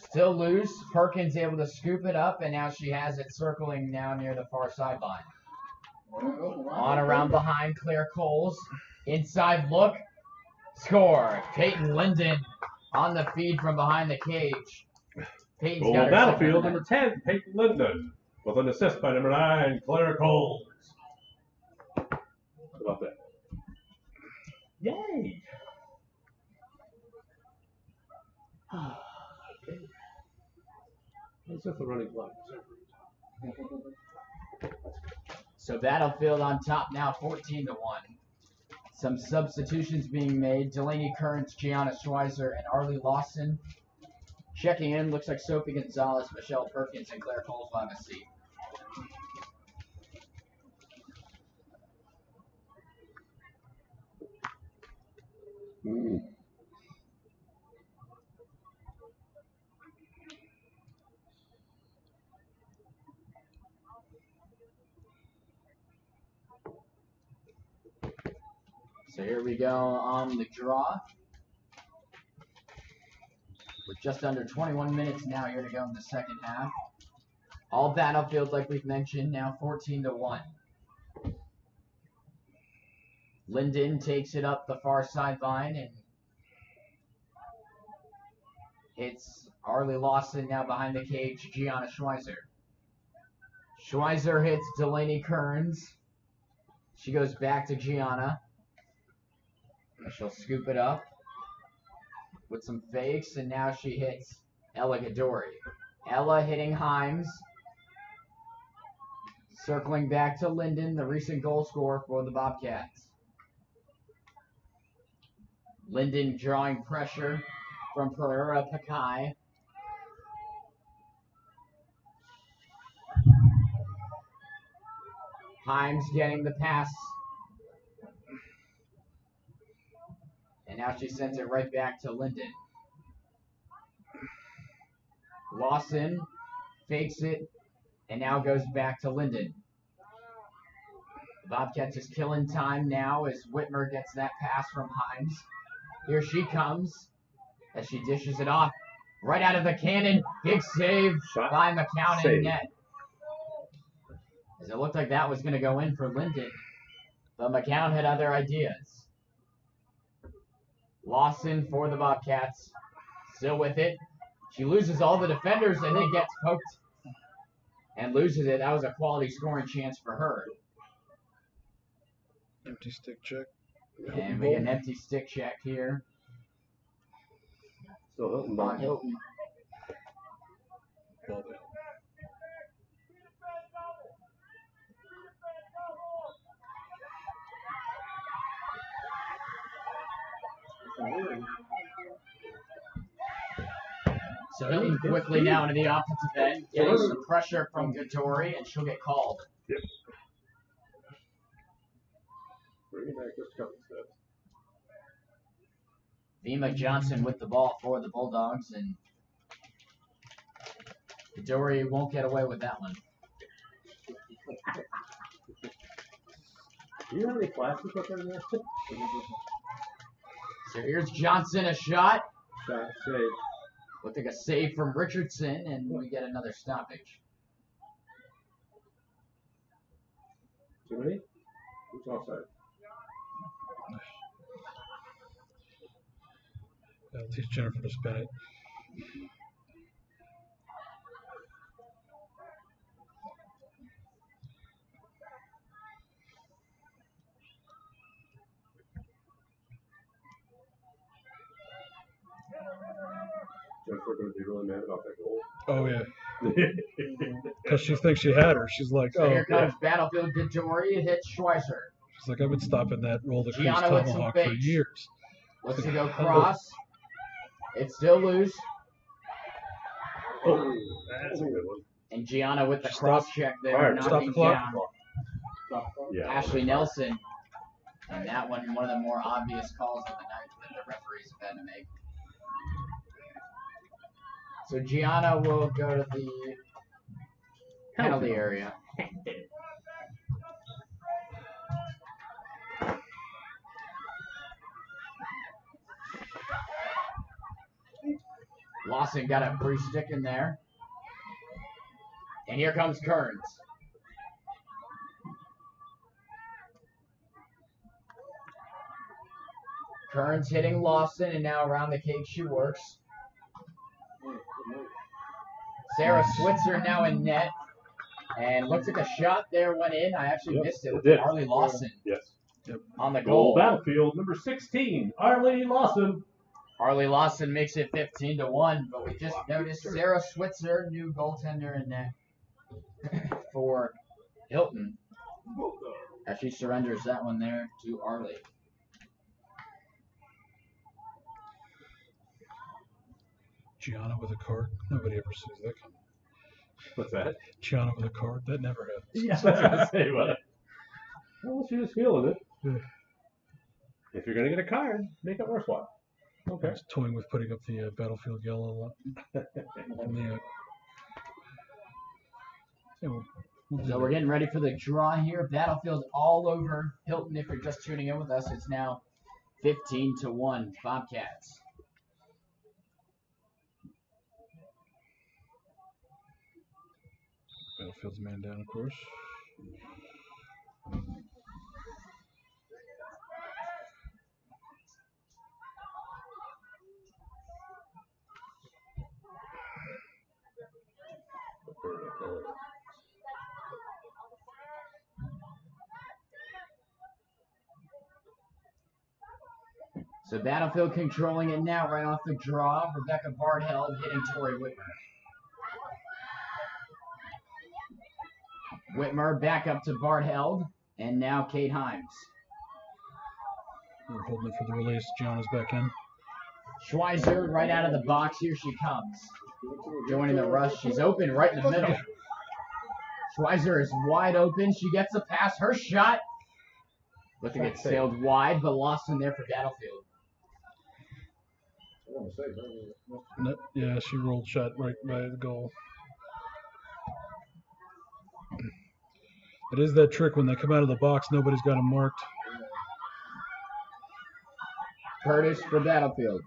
Still loose. Perkins able to scoop it up, and now she has it circling now near the far sideline. On around behind, Claire Coles. Inside look. Score. Peyton Linden on the feed from behind the cage. Peyton's Goal got her Battlefield, second number 10, Peyton Linden, with an assist by number 9, Claire Coles. How about that? Yay! Okay. Let's set the running clock. So Battlefield on top now, 14-1. Some substitutions being made. Delaney Kearns, Gianna Schweizer, and Arlie Lawson. Checking in, looks like Sophie Gonzalez, Michelle Perkins, and Claire Coles will have a seat. So here we go on the draw. With just under 21 minutes now here to go in the second half. All Battlefield, like we've mentioned, now 14-1. Linden takes it up the far sideline and hits Arlie Lawson now behind the cage, Gianna Schweizer. Schweizer hits Delaney Kearns. She goes back to Gianna. She'll scoop it up with some fakes, and now she hits Ella Gadori. Ella hitting Himes. Circling back to Linden, the recent goal scorer for the Bobcats. Linden drawing pressure from Pereira Pakai. Himes getting the pass. And now she sends it right back to Linden. Lawson fakes it and now goes back to Linden. The Bobcats is killing time now as Whitmer gets that pass from Himes. Here she comes as she dishes it off right out of the cannon. Big save by McCown in net. As it looked like that was going to go in for Linden, but McCown had other ideas. Lawson for the Bobcats, still with it. She loses all the defenders and then gets poked and loses it. That was a quality scoring chance for her. Empty stick check. And we get an empty stick check here. So Hylton On Hylton. Ball down. So Hylton quickly now into the offensive end, getting some pressure from Gadori, and she'll get called. Yep. Bring it back just a couple steps. Vima Johnson with the ball for the Bulldogs, and Gadori won't get away with that one. Do you have any plastic up in there? So here's Johnson, a shot. Shot, save. Looked like a save from Richardson, and we get another stoppage. Too many? Who's offside? I'll teach Jennifer to spin it. Jennifer going to be really mad about that goal. Oh, yeah. Because she thinks she had her. She's like, So oh. here comes Battlefield Gadori. It hits Schweizer. She's like, I've been stopping that roll the crease Gianna with some tomahawk for fakes. years. Looks to go cross. It's still loose. Oh, that's a good one. And Gianna with the Stop. cross check there, All right, stop knocking the clock. down Yeah. Ashley Nelson. And that one of the more obvious calls of the night that the referees have had to make. So Gianna will go to the penalty area. Lawson got a free stick in there. And here comes Kearns. Kearns hitting Lawson, and now around the cage she works. Sarah Switzer now in net. And looks like a shot there went in. I actually missed it. It did. Arlie Lawson Yes. on the Goal goal. Battlefield, number 16, Arlie Lawson. Arlie Lawson makes it 15-1, but we just noticed Sarah Switzer, new goaltender in net for Hylton, as she surrenders that one there to Arlie. Gianna with a card. Nobody ever sees that coming. What's that? Gianna with a card. That never happens. Yeah, I was going to say, what? Well, she was feeling it. If you're going to get a card, make it worthwhile. I Okay. was toying with putting up the Battlefield yellow lot. And the, yeah, we'll do So that. we're getting ready for the draw here. Battlefield all over Hylton. If you're just tuning in with us, it's now 15-1 Bobcats. Battlefield's man down, of course. So Battlefield controlling it now right off the draw. Rebecca Bardheld hitting Tori Whitmer. Whitmer back up to Bardheld. And now Kate Himes. We're holding it for the release. Gianna's back in. Schweizer right out of the box. Here she comes. Joining the rush. She's open right in the middle. Schweizer is wide open. She gets a pass. Her shot. Looked to get sailed wide, but lost in there for Battlefield. No, yeah, she rolled shot right by the goal. It is that trick when they come out of the box, nobody's got them marked. Curtis for Battlefield.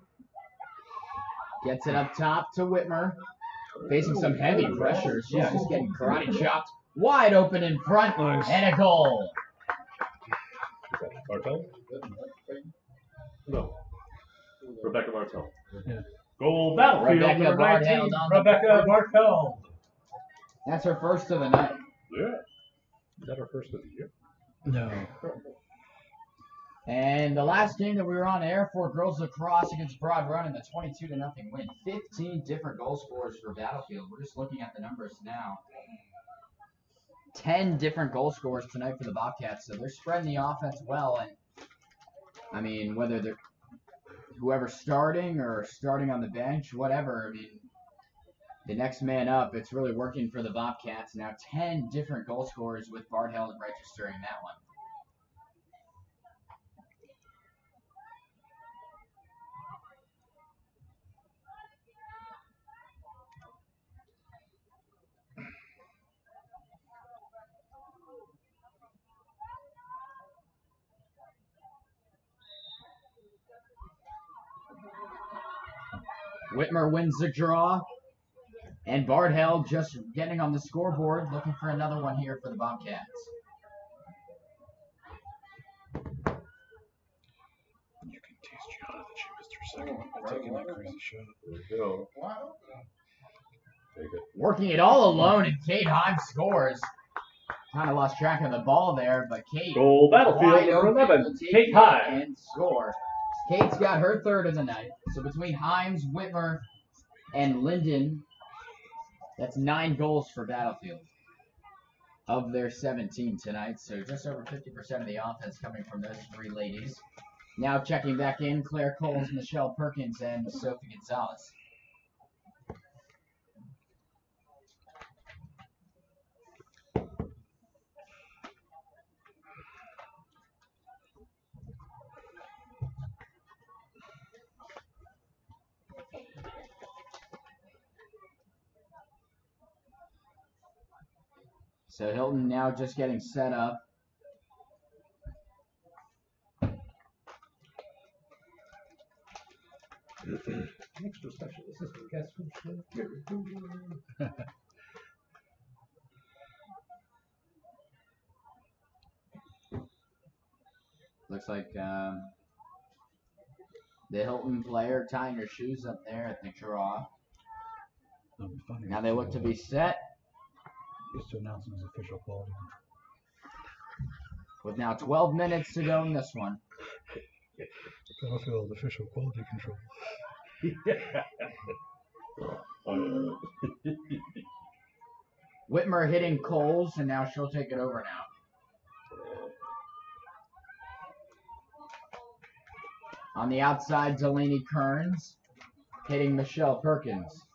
Gets it up top to Whitmer. Facing some heavy pressure. She's just getting karate chopped. Wide open in front. Nice. And a goal. Martel? No. Rebecca Martel. Yeah. Goal Battlefield, Rebecca number 19, Bardheld on the Rebecca board. Martel. That's her first of the night. Yeah. Is that our first of the year? No. And the last game that we were on air for girls lacrosse against Broad Run in the 22-0 win. 15 different goal scorers for Battlefield. We're just looking at the numbers now. 10 different goal scorers tonight for the Bobcats. So they're spreading the offense well. And I mean, whether they're whoever's starting or starting on the bench, whatever. I mean, the next man up, it's really working for the Bobcats. Now 10 different goal scorers with Bardheld registering that one. Whitmer wins the draw. And Bardheld just getting on the scoreboard, looking for another one here for the Bobcats. You can tease Gianna that she missed her second one by taking that crazy shot. There we go. Take it. Working it all alone, and Kate Himes scores. Kind of lost track of the ball there, but Kate Goal Battlefield, wide number open 11, will take Kate it Himes. and score. Kate's got her third of the night. So between Himes, Whitmer, and Linden, that's 9 goals for Battlefield of their 17 tonight. So just over 50% of the offense coming from those 3 ladies. Now checking back in, Claire Coles, Michelle Perkins, and Sophie Gonzalez. So Hylton now just getting set up. Extra special assistant guest host. Looks like the Hylton player tying her shoes up there at the draw. Now they look to be set. Just to announce his official quality With now 12 minutes to go in this one. Battlefield official quality control. Whitmer hitting Coles, and now she'll take it over now. On the outside, Delaney Kearns hitting Michelle Perkins.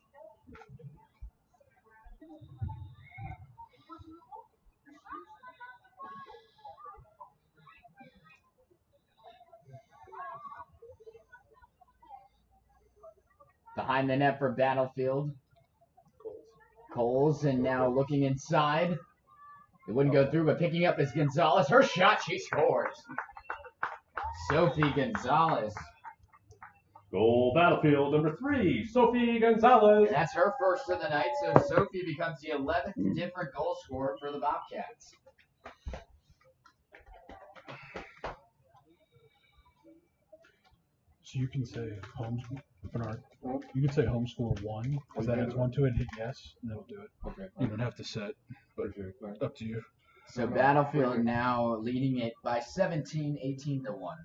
Behind the net for Battlefield. Coles, and now looking inside. It wouldn't go through, but picking up is Gonzalez. Her shot, she scores. Sophie Gonzalez. Goal Battlefield number 3, Sophie Gonzalez. And that's her first of the night, so Sophie becomes the 11th different goal scorer for the Bobcats. So you can say homeschool, Bernard. You can say homeschool 1 because that adds 1 to it. Hit yes, and that'll do it. Okay. You don't have to set, but up to you. So Battlefield now leading it by 17, 18-1.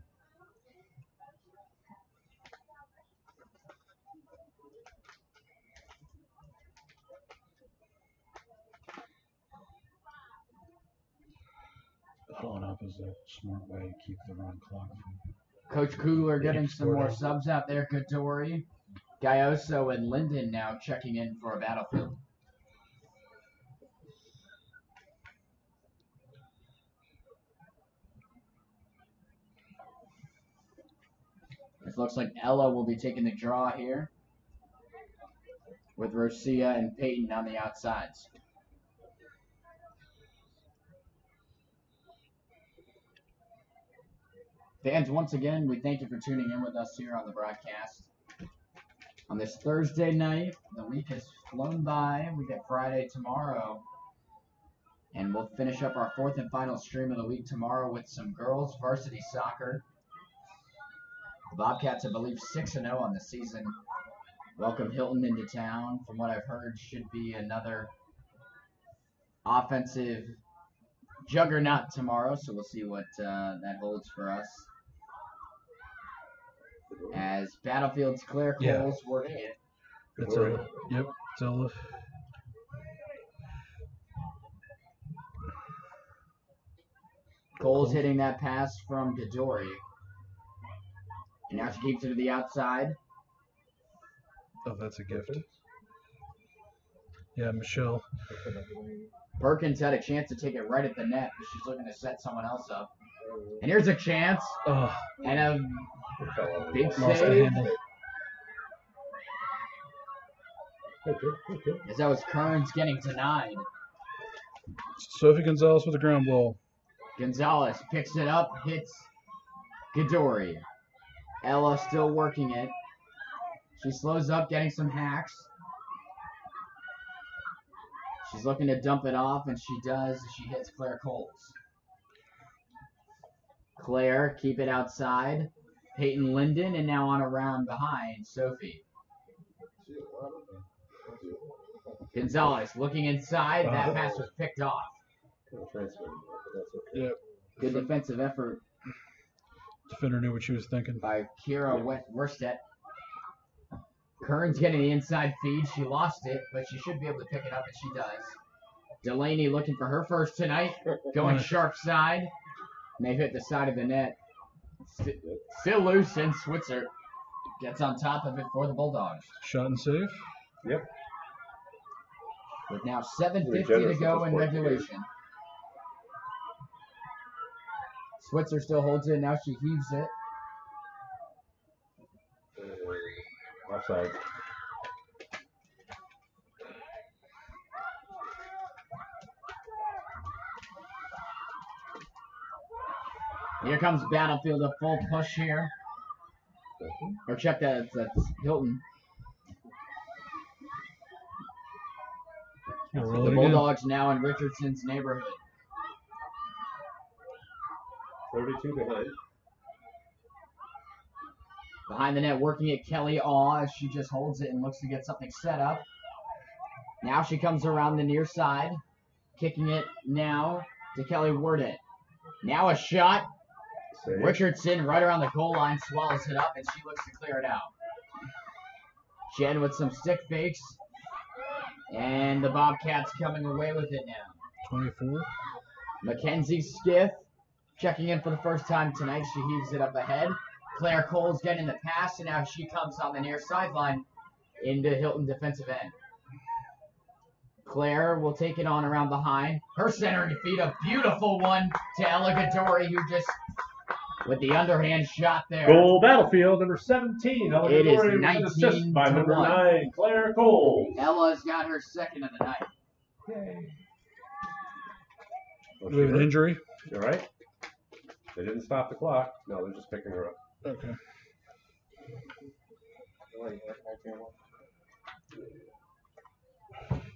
Huddling up is a smart way to keep the run clock from. Coach Kugler getting some more subs out there. Gadori, Gayoso, and Linden now checking in for a Battlefield. It looks like Ella will be taking the draw here with Rosia and Peyton on the outsides. Fans, once again, we thank you for tuning in with us here on the broadcast. On this Thursday night, the week has flown by. We get Friday tomorrow. And we'll finish up our 4th and final stream of the week tomorrow with some girls varsity soccer. The Bobcats, I believe, 6-0 on the season. Welcome Hylton into town. From what I've heard, should be another offensive juggernaut tomorrow. So we'll see what that holds for us. As Battlefield's Claire Coles working it. It's Ella. Yep, it's Ella. Coles hitting that pass from Gadori. And now she keeps it to the outside. Oh, that's a gift. Yeah, Michelle. Perkins had a chance to take it right at the net, but she's looking to set someone else up. And here's a chance. Oh, And a big lost the save. handle. As that was Kearns getting denied. Sophie Gonzalez with a ground ball. Gonzalez picks it up, hits Gadori. Ella still working it. She slows up, getting some hacks. She's looking to dump it off, and she does. She hits Claire Coles. Claire, keep it outside. Peyton Linden, and now on a round behind Sophie. Gonzalez looking inside. That pass was picked off. Yep. Good defensive effort Defender knew what she was thinking. by Kira Worstedt. Kearns getting the inside feed. She lost it, but she should be able to pick it up, and she does. Delaney looking for her first tonight. Going sharp side. May hit the side of the net. Still loose, and Switzer gets on top of it for the Bulldogs. Shot and save. Yep. With now 7:50 to go in regulation. Switzer still holds it. Now she heaves it. Offside. Here comes Battlefield, a full push here. Or check that. That's Hylton. We'll The roll it again. Bulldogs now in Richardson's neighborhood. 32 behind. Behind the net, working at Kelly Aw as she just holds it and looks to get something set up. Now she comes around the near side, kicking it now to Kelly Worden. Now a shot. Save. Richardson right around the goal line swallows it up and she looks to clear it out. Jen with some stick fakes. And the Bobcats coming away with it now. 24. Mackenzie Skiff checking in for the first time tonight. She heaves it up ahead. Claire Cole's getting the pass, and now she comes on the near sideline into Hylton defensive end. Claire will take it on around behind. Her centering feet, a beautiful one to Ella Gadori, who just, with the underhand shot there. Goal Battlefield, number 17. It is With an 19 assist by to number 1. 9, Claire Cole. Ella's got her second of the night. Do we have an injury? You all right? They didn't stop the clock. No, they're just picking her up. Okay.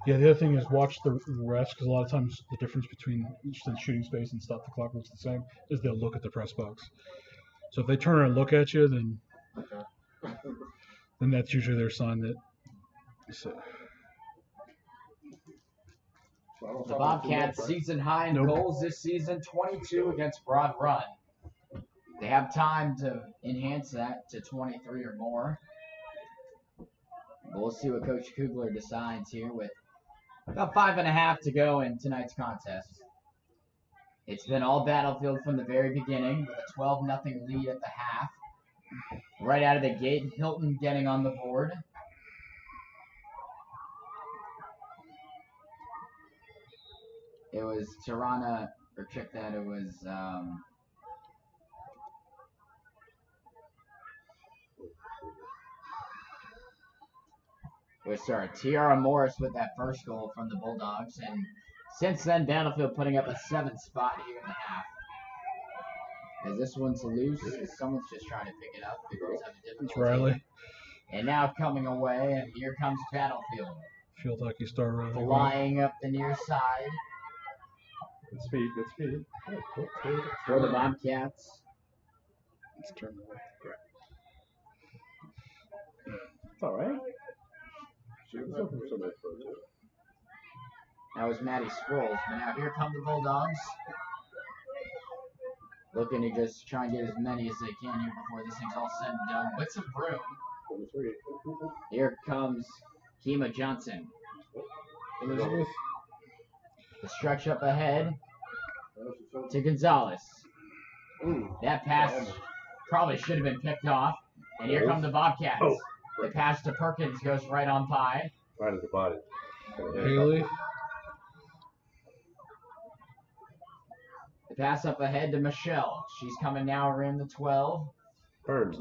Yeah, the other thing is watch the refs, because a lot of times the difference between the shooting space and stop the clock looks the same, is they'll look at the press box. So if they turn around and look at you, then that's usually their sign that. So. The Bobcats season high in goals this season, 22 against Broad Run. They have time to enhance that to 23 or more. We'll see what Coach Kugler decides here with about 5.5 to go in tonight's contest. It's been all Battlefield from the very beginning with a 12-0 lead at the half. Right out of the gate, Hylton getting on the board. It was Tirana, or check that, it was, Tiara Morris with that first goal from the Bulldogs. And since then, Battlefield putting up a 7th spot here in the half. As this one's loose, someone's just trying to pick it up. The girls have a difficulty. It's Riley. And now coming away, and here comes Battlefield. Field hockey star Riley. Flying up the near side. Good speed, good speed. Good speed. For the Bobcats. Let's turn away. It's all right. She was looking for somebody for it. That was Maddie Sproles. But now here come the Bulldogs. Looking to just try and get as many as they can here before this thing's all said and done. With some room. 23. Here comes Kima Johnson. Elizabeth. The stretch up ahead to Gonzalez. That pass probably should have been picked off. And here come the Bobcats. The pass to Perkins goes right on by. Right at the body. Haley. The pass up ahead to Michelle. She's coming now around the 12. Burns.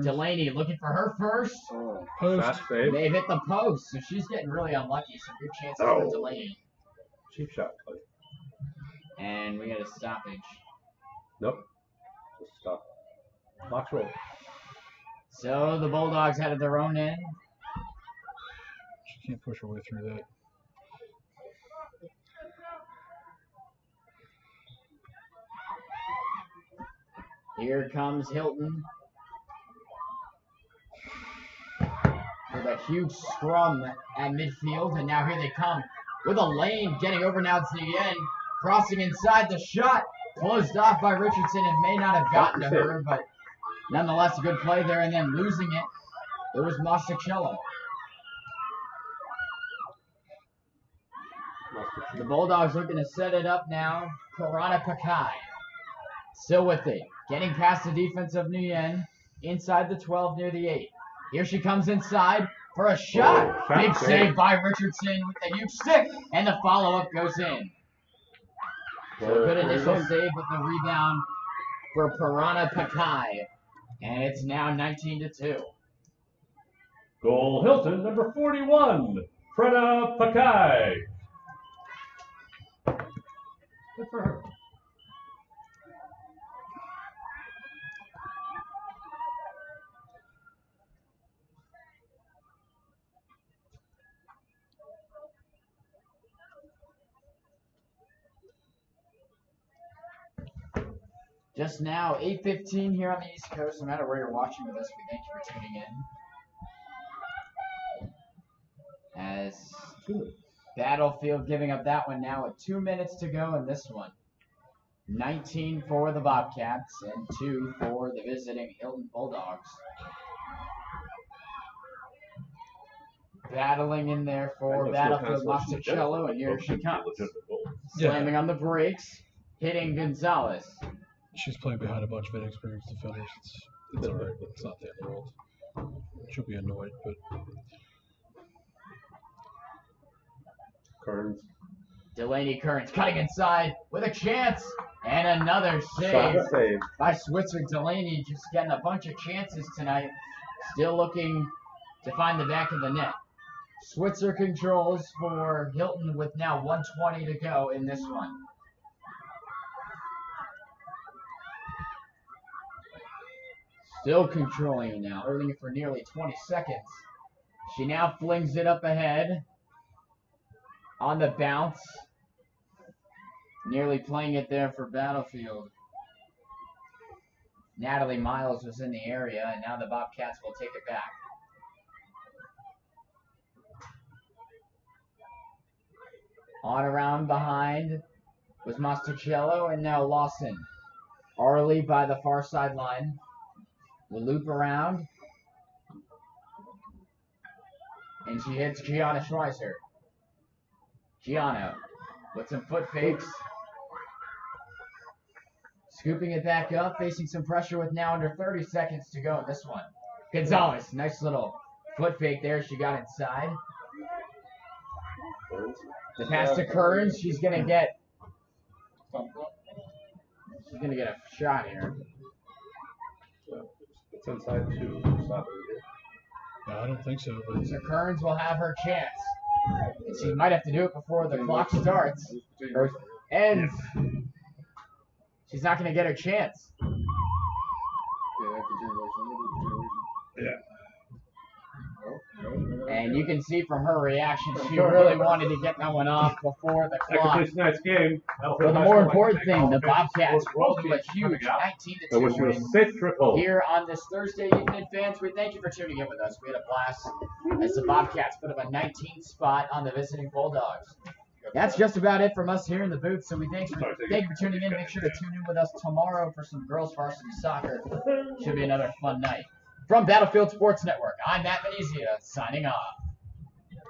Delaney looking for her first. Post. Shot save. They've hit the post, so she's getting really unlucky. Some good chances for Delaney. Cheap shot play. And we got a stoppage. Nope. Just stop. Box roll. So the Bulldogs headed their own end. She can't push her way through that. Here comes Hylton. With a huge scrum at midfield, and now here they come. With a lane getting over now to the end. Crossing inside, the shot closed off by Richardson. It may not have gotten to her, but nonetheless a good play there, and then losing it. It was Masticello. The Bulldogs looking to set it up now. Piranha Pakai. Still with it. Getting past the defense of Nguyen. Inside the 12 near the 8. Here she comes inside for a shot. Big save by Richardson with a huge stick. And the follow-up goes in. So good initial save with the rebound for Piranha Pakai. And it's now 19-2. Goal Hylton, number 41, Prena Pakai. Good for her. Just now, 8:15 here on the East Coast. No matter where you're watching with us, we thank you for tuning in. As Battlefield giving up that one now with 2 minutes to go in this one. 19 for the Bobcats and 2 for the visiting Hylton Bulldogs. Battling in there for Battlefield Monticello, and here she comes. Slamming on the brakes, hitting Gonzalez. She's playing behind a bunch of inexperienced defenders. It's all right. It's not the end of the world. She'll be annoyed, but Kearns. Delaney Kearns cutting inside with a chance, and another save by Switzer. Delaney just getting a bunch of chances tonight. Still looking to find the back of the net. Switzer controls for Hylton with now 1:20 to go in this one. Still controlling it now, holding it for nearly 20 seconds. She now flings it up ahead on the bounce. Nearly playing it there for Battlefield. Natalie Miles was in the area, and now the Bobcats will take it back. On around behind was Monticello, and now Lawson. Arley by the far sideline. Will loop around. And she hits Gianna Schweizer. Gianna with some foot fakes. Scooping it back up, facing some pressure with now under 30 seconds to go in this one. Gonzalez, nice little foot fake there. She got inside. The pass to Kearns. She's gonna get a shot here. It's inside 2. no, I don't think so. But So Kearns will have her chance. And she might have to do it before the clock starts. Or ends. She's not going to get her chance. And you can see from her reaction, she really wanted to get that one off before the clock. Tonight's game. But the more important thing, the Bobcats rolled to a huge 19-2 win here on this Thursday evening, fans. We thank you for tuning in with us. We had a blast as the Bobcats put up a 19th spot on the visiting Bulldogs. That's just about it from us here in the booth. So we thank you for tuning in. Make sure to tune in with us tomorrow for some girls varsity soccer. Should be another fun night. From Battlefield Sports Network, I'm Matt Venezia, signing off.